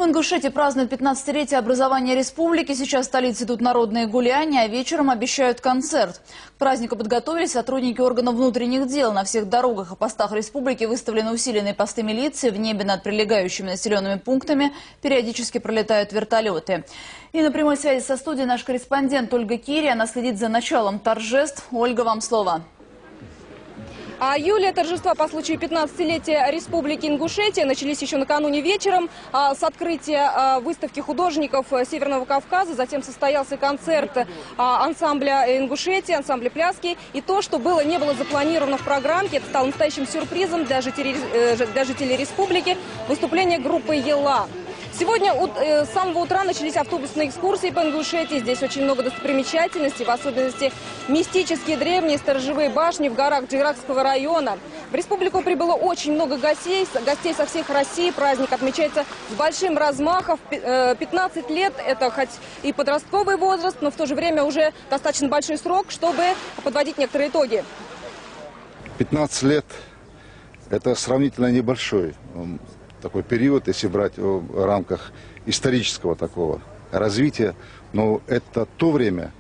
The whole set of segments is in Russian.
В Ингушетии празднуют 15-летие образования республики. Сейчас в столице идут народные гуляния, а вечером обещают концерт. К празднику подготовились сотрудники органов внутренних дел. На всех дорогах и постах республики выставлены усиленные посты милиции. В небе над прилегающими населенными пунктами периодически пролетают вертолеты. И на прямой связи со студией наш корреспондент Ольга Кири. Она следит за началом торжеств. Ольга, вам слово. Юлия, торжества по случаю 15-летия Республики Ингушетия начались еще накануне вечером с открытия выставки художников Северного Кавказа. Затем состоялся концерт ансамбля Ингушетии, ансамбля пляски. И то, что не было запланировано в программе, это стало настоящим сюрпризом для жителей республики – выступление группы «Ела». Сегодня с самого утра начались автобусные экскурсии по Ингушетии. Здесь очень много достопримечательностей, в особенности мистические древние сторожевые башни в горах Джейракского района. В республику прибыло очень много гостей со всех России. Праздник отмечается с большим размахом. 15 лет – это хоть и подростковый возраст, но в то же время уже достаточно большой срок, чтобы подводить некоторые итоги. 15 лет – это сравнительно небольшой такой период, если брать в рамках исторического такого развития. Но это то время,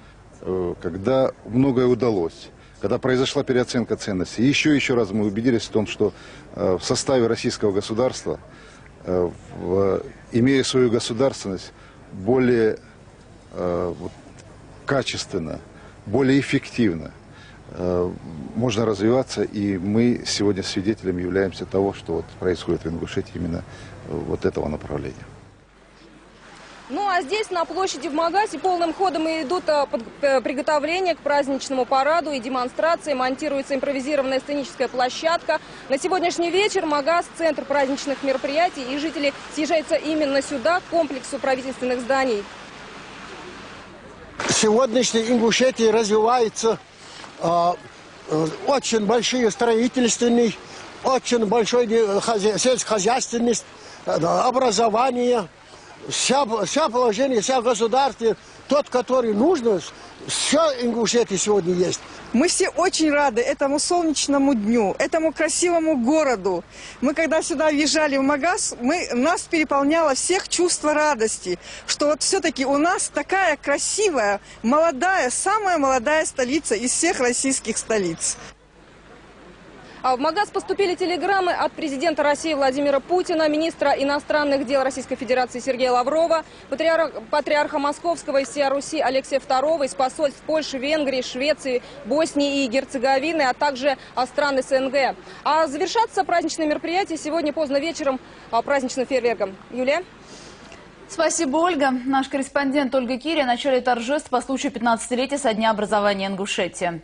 когда многое удалось, когда произошла переоценка ценностей. И еще раз мы убедились в том, что в составе российского государства, имея свою государственность, более качественно, более эффективно можно развиваться, и мы сегодня свидетелями являемся того, что происходит в Ингушетии именно вот этого направления. Ну а здесь, на площади в Магасе, полным ходом идут приготовления к праздничному параду и демонстрации. Монтируется импровизированная сценическая площадка. На сегодняшний вечер Магас – центр праздничных мероприятий, и жители съезжаются именно сюда, к комплексу правительственных зданий. Сегодняшний Ингушетии развивается очень большие строительственные, очень большой сельскохозяйственность, образование, вся положение, вся государство, тот, который нужно, все Ингушетии сегодня есть. Мы все очень рады этому солнечному дню, этому красивому городу. Мы, когда сюда въезжали в Магас, нас переполняло всех чувство радости, что вот все-таки у нас такая красивая, молодая, самая молодая столица из всех российских столиц. В Магас поступили телеграммы от президента России Владимира Путина, министра иностранных дел Российской Федерации Сергея Лаврова, патриарха Московского и всея Руси Алексея II, из посольств Польши, Венгрии, Швеции, Боснии и Герцеговины, а также стран СНГ. А завершатся праздничные мероприятия сегодня поздно вечером праздничным фейерверком. Юлия? Спасибо, Ольга. Наш корреспондент Ольга Кири о начале торжеств по случаю 15-летия со дня образования Ингушетии.